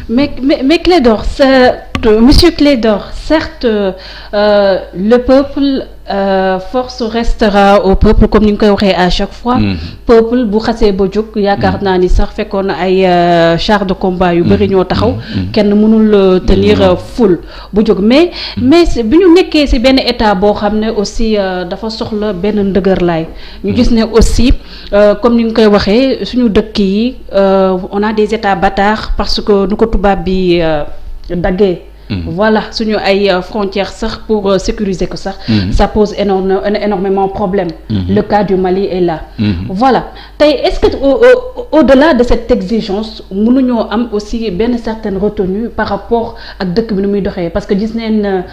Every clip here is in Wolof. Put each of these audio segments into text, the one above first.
Mais Clédor, monsieur Clédor, certes, le peuple force restera au peuple comme ni nga koy waxee à chaque fois. Peuple bu xasee ba jóg yaakaar naa ni sax fekkoon na ay chars de combat yu bëri ñoo taxaw. kenn mënul tenir foule bu jóg mais bi ñu nekkee ci benn état boo xam ne aussi dafa soxla benn ndëgërlaay. ñu gis ne aussi comme ni nga koy waxee suñu dëkk yi on a des états bâtards parce que nu ko tubaab bi daggee. Voilà suñu ay frontières sax pour sécuriser ko sax. Ça pose énormément problème. Le cas du Mali est là. Voilà tey est-ce que au-delà de cette exigence mënuñoo am aussi benn certaine retenue par rapport ak dëkk bi nu muy doxee parce que gis neen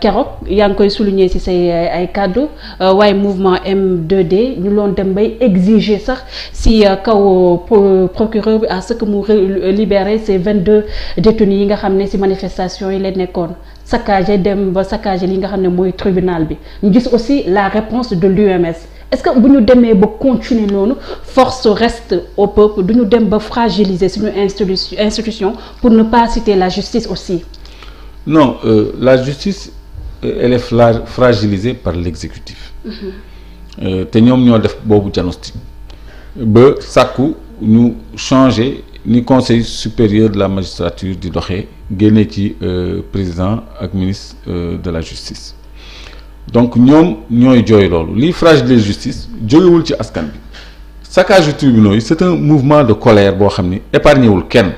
keroog yaa ngi koy souligner ci say ay kàddu waaye mouvement M2D ñu loon dem bay exiger sax ci kaw procureur bi à ce que mu libérer ces 22 détenus yi nga xam ne ci manifestation yi leen nekkoon saccagé dem ba saccagé li nga xam ne mooy tribunal bi ñu gis aussi la réponse de l'UMS est-ce que bu ñu demee ba continuer noonu force reste au peuple du ñu dem ba fragiliser suñu institution pour ne pas citer la justice aussi. Non, la justice elle est fragilisée par l'exécutif. te ñoom ñoo def boobu diagnostic ba sàkku ñu changer ni conseil supérieur de la magistrature di doxee génne ci président ak ministre de la justice donc ñoom ñooy jooy loolu liy fragiliser justice jógewul ci askan bi saccage de tribunaux yi c'est un mouvement de colère boo xam ni épargné wul kenn.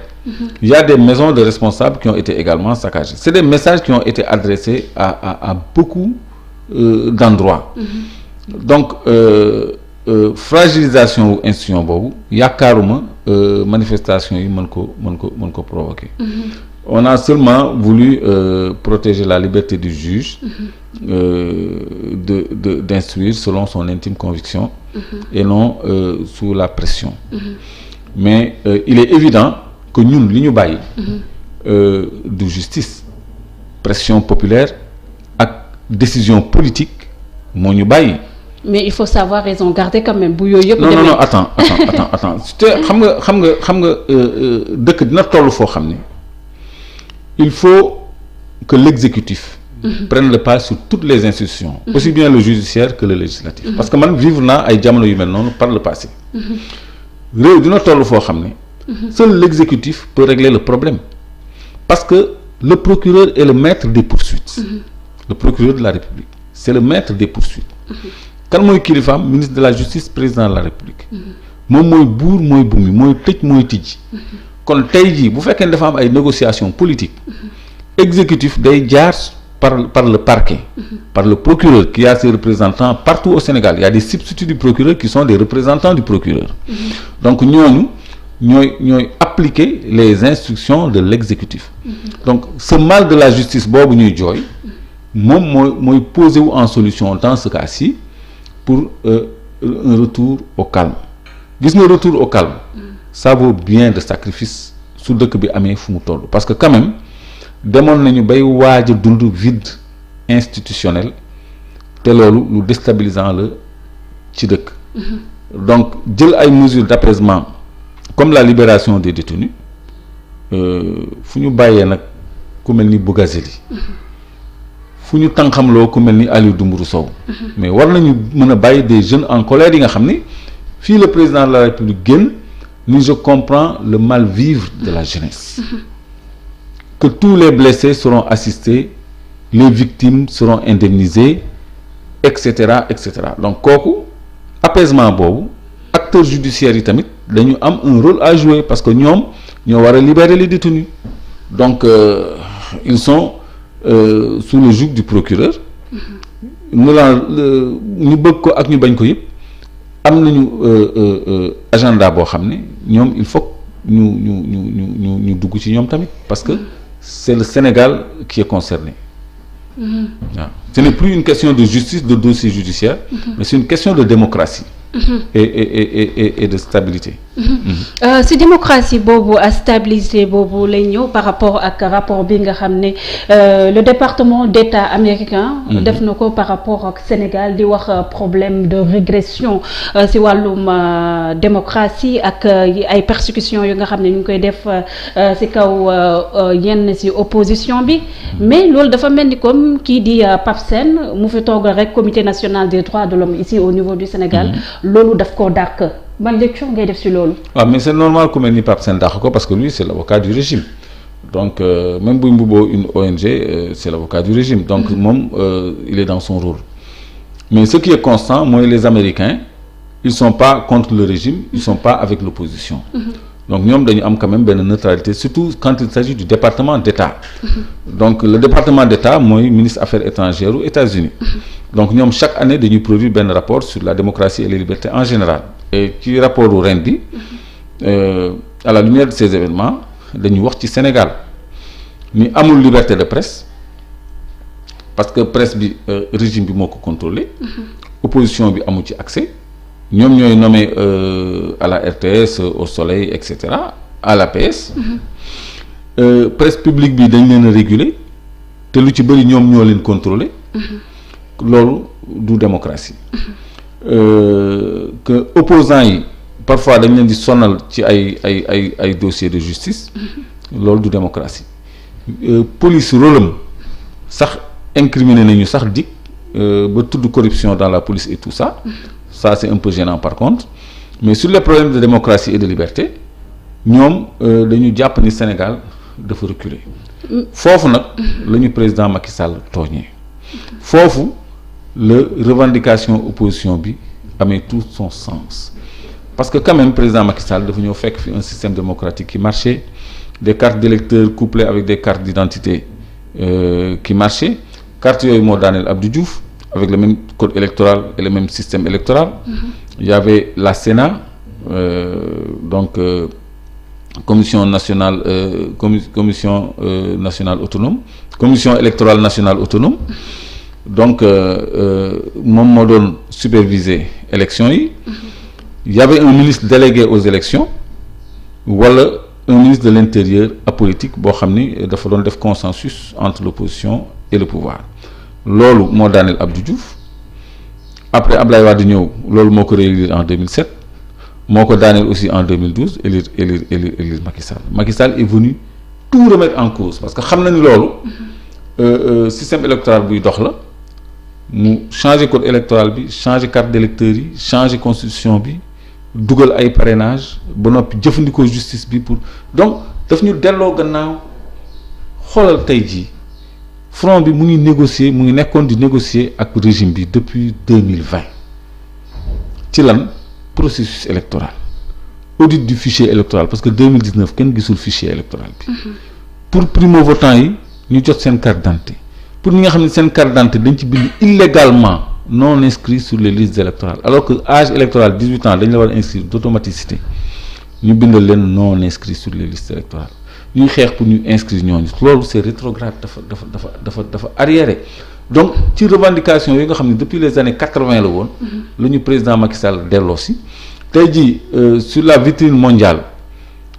Il y a des maisons de responsables qui ont été également saccagées c'est des messages qui ont été adressés à beaucoup d'endroits. Donc fragilisation wu institution boobu yaakaaruma manifestation yi mën ko provoquer. On a seulement voulu protéger la liberté du juge d'instruire selon son intime conviction et non sous la pression. Mais il est évident que ñun li ñu bàyyi de justice pression populaire ak décision politique moo ñu bàyyi. Mais il faut savoir raison garder quand même bu yooyu yëpp. non attends te xam nga dëkk dina toll foo xam ne il faut que l'exécutif prenne le pas sur toutes les institutions aussi bien le judiciaire que le législatif parce que man vivre naa ay jamono yu mel noonu par le passé réew dina toll foo xam ne seul l'exécutif peut régler le problème parce que le procureur est le maître des poursuites le procureur de la République c'est le maître des poursuites kan mooy kilifaam ministre de la justice président de la République moom mooy buur mooy bumi mooy tëj mooy tijji kon tey jii bu fekkee ne dafa am ay négociations politiques exécutif day jaar par le parquet par le procureur qui a ses représentants partout au Sénégal il y a des substituts du procureur qui sont des représentants du procureur donc ñooñu ñooy appliquer les instructions de l'exécutif donc ce mal de la justice boobu ñuy jooy moom mooy posé wu en solution dans ce cas-ci pour un retour au calme gis nga retour au calme ça vaut bien de sacrifice su dëkk bi amee fu mu toll parce que quand même demoon nañu bay waaj a dund vide institutionnel te loolu lu déstabilisant la ci dëkk donc jël ay mesures d'apaisement comme la libération des détenus fu ñu bàyyee nag ku mel ni Bougazelli fu ñu tànqamloo ku mel ni Aliou Dembourou Sow mais war nañu mën a bàyyi des jeunes en colère yi nga xam ni fii le président de la République génn ni je comprends le mal-vivre de la jeunesse que tous les blessés seront assistés les victimes seront indemnisées etc donc kooku apaisement boobu acteurs judiciaires yi tamit dañu am un rôle à jouer parce que ñoom ñoo war a libérer les détenus donc ils sont sous le joug du procureur ñu bëgg ko ak ñu bañ ko yëpp am nañu agenda boo xam ne ñoom il faut ñu dugg ci ñoom tamit parce que c'est le Sénégal qui est concerné waaw ce n'est plus une question de justice de dossier judiciaire mais c'est une question de démocratie et de stabilité si démocratie boobu à stabilité boobu lay ñëw par rapport ak rapport bi nga xam ne le département d'État américain def na ko par rapport ak Sénégal di wax problème de régression si wàllum démocratie ak ay persécutions yu nga xam ne ñu ngi koy def si kaw yenn si opposition bi mais loolu dafa mel ni comme kii di Pape Sène mu fi toogal rek comité national des droits de l'homme ici au niveau du Sénégal loolu daf koo dàq ban lecture ngay def ci loolu. waaw mais c'est normal ku mel ni Pape Sène dàq ko parce que lui c'est l'avocat du régime donc même buy mbubboo une ONG c'est l'avocat du régime donc moom il est dans son rôle mais ce qui est constant mooy les Américains ils sont pas contre le régime ils sont pas avec l'opposition donc ñoom dañu am quand même benn neutralité surtout quand il s'agit du département d'État donc le département d'État mooy ministre affaires étrangères aux États-Unis donc ñoom chaque année dañuy produire benn rapport sur la démocratie et les libertés en général et ci rapport u ren bi à la lumière de ces événements dañuy wax ci Sénégal ni amul liberté de presse parce que presse bi régime bi moo ko contrôlé opposition bi amul ci accès ñoom ñooy nommé à la RTS au Soleil et cetera à l'APS presse publique bi dañ leen a réguler te lu ci bëri ñoom ñoo leen contrôler loolu du démocratie que opposants yi parfois dañ leen di sonal ci ay dossiers de justice loolu du démocratie police rôlam sax incriminé nañu sax dik ba tudd corruption dans la police et tout ça c'est un peu gênant par contre mais sur les problèmes de démocratie et de liberté ñoom dañu jàpp ni Sénégal dafa reculer foofu nag la ñu président Macky Sall tooñee foofu la revendication opposition bi amee tout son sens parce que quand même président Macky Sall dafa ñëw fekk fi un système démocratique qui marchait des cartes d'électeurs couplées avec des cartes d'identité qui marchaient cartes yooyu moo daaneel Abdou Diouf avec le même code électoral et le même système électoral il y avait la Sénat donc commission nationale commission nationale autonome commission électorale nationale autonome donc moom moo doon superviser élections yi il y avait un ministre délégué aux élections wala un ministre de l'intérieur apolitique boo xam ni dafa doon def consensus entre l'opposition et le pouvoir loolu moo daaneel Abdou Diouf après Ablaye Wade ñëw loolu moo ko réélire en 2007 moo ko daaneel aussi en 2012 élire Macky Sall est venu tout remettre en cause parce que xam na ni loolu système électoral buy dox la mu changer code électoral bi changer carte d'électeurs yi changer constitution bi dugal ay parrainage ba noppi jëfandikoo justice bi pour donc daf ñu delloo gannaaw xoolal tey jii front bi mu ngi négocier mu ngi nekkoon di négocier ak régime bi depuis 2020 ci lan processus électoral audit du fichier électoral parce que 2019 kenn gisul fichier électoral bi pour primo-votants yi ñu jot seen carte d'identité pour ñi nga xam ne seen carte d'identité dañ ci bind illégalement non inscrits sur les listes électorales alors que âge électoral 18 ans dañ la war a inscrire d'automaticité ñu bindal leen non inscrits sur les listes électorales ñuy xeex pour ñu inscrire ñooñu loolu c'est rétrograde dafa arriéré donc ci revendication yi nga xam ne depuis les années 80 la woon la ñu président Macky Sall delloo si tey jii sur la vitrine mondiale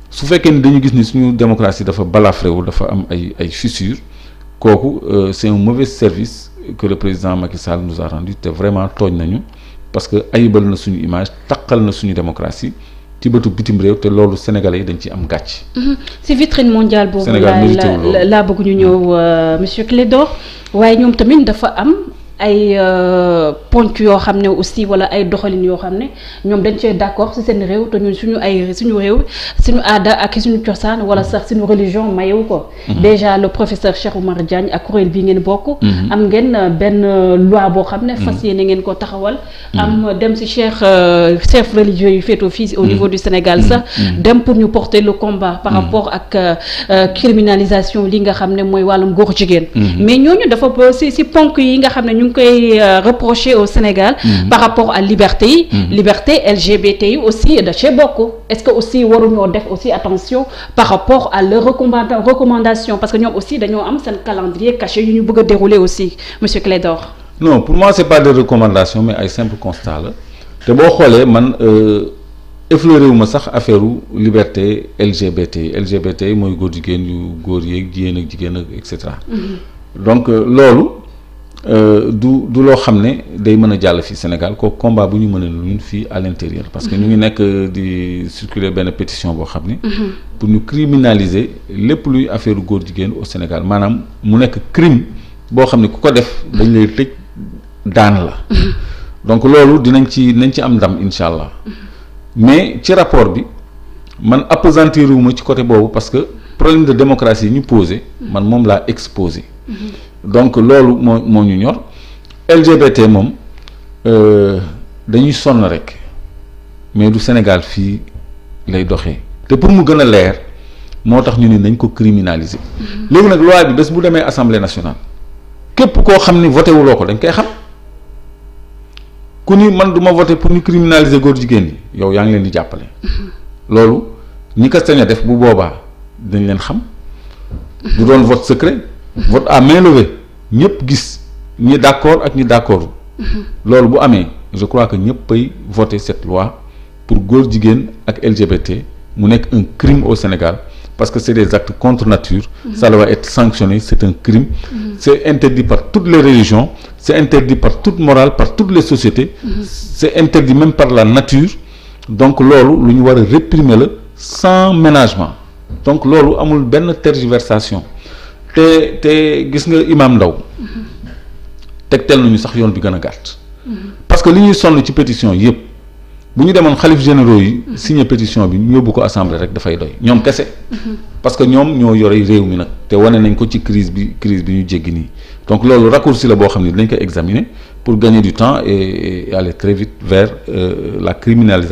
su fekkee ni dañu gis ni suñu démocratie dafa balafré wu dafa am ay fissures kooku c'est un mauvais service que le président Macky Sall nous a rendu te vraiment tooñ nañu parce que ayibal na suñu image taqal na suñu démocratie ci bëtu bitim réew te loolu sénégalais yi dañ ci am gàcc. ci vitrine mondiale boobu laa bëgg ñu ñëw monsieur Clédor waaye ñoom tamit dafa am ay ponk yoo xam ne aussi wala ay doxalin yoo xam ne ñoom dañ cee d'accord ci seen réew te ñun suñu réew suñu aada ak suñu cosaan wala sax suñu religion mayewu ko. déjà le professeur Cheikh Oumar Diagne ak kuréel bii ngeen bokk. am ngeen benn loi boo xam ne fas yéene ngeen ko taxawal. am dem ci chef religieux yu féetoo fii au niveau du Sénégal sax. dem pour ñu porter le combat. par rapport ak criminalisation li nga xam ne mooy wàllum góor jigéen. mais ñooñu dafa ci ponk yi nga xam ne ñu ngi koy reprocher au Sénégal par rapport à liberté yi liberté LGBT yi aussi da cee bokk est-ce que aussi waruñoo def aussi attention par rapport à leur recommandation parce que ñoom aussi dañoo am seen calendrier caché yu ñu bëgg a dérouler aussi monsieur Clédor. Non pour moi c'est pas des recommandations mais ay simple constat la te boo xoolee man effleuré wu ma sax affaire liberté LGBT mooy góor jigéen yu góor yeeg jigéen ak jigéen ak et cetera. donc loolu du loo xam ne day mën a jàll fii Sénégal kooku combat bu ñu mën a ñun fii à l'intérieur parce que ñu ngi nekk di circuler benn pétition boo xam ne. pour ñu criminaliser lépp luy affaire góor jigéen au Sénégal maanaam mu nekk crime boo xam ne ku ko def dañ lay tëj daan la. donc loolu nañ ci am ndam incha allah. mais ci rapport bi man appesantir wu ma ci côté boobu parce que problème de démocratie yi ñu posé man moom laa exposé. donc loolu moo ñu ñor LGBT moom dañuy sonn rek mais du Sénégal fii lay doxee te pour mu gën a leer moo tax ñu ni nañ ko criminaliser. léegi nag loi bi bés bu demee assemblée nationale képp koo xam ni voté wuloo ko dañ koy xam. ku ni man du ma voté pour ñu criminaliser góor jigéen ñi yow yaa ngi leen di jàppale. loolu ñi ko sañ a def bu boobaa dañ leen xam du doon vote secret vote à main levée ñëpp gis ñi d'accord ak ñi d'accordul. loolu bu amee je crois que ñëpp ay voter cette loi pour góor jigéen ak LGBT mu nekk un crime au Sénégal parce que c'est des actes contre nature. Ça doit être sanctionné, c'est un crime. C'est interdit par toutes les religions, c'est interdit par toute morale, par toutes les sociétés. C'est interdit même par la nature. Donc loolu lu ñu war a réprimer la sans ménagement. Donc loolu amul benn tergiversation te gis nga Imam Ndao tegtal nañu sax yoon bi gën a gàtt. parce que li ñuy sonn ci pétition yëpp bu ñu demoon xalif généraux yi signé pétition bi ñu yóbbu ko assemblée rek dafay doy ñoom kese. parce que ñoom ñoo yore réew mi nag te wane nañ ko ci crise bi ñu jéggi nii donc loolu raccourci la boo xam ne dinañ ko examiner pour gagner du temps et aller très vite vers la criminalisation.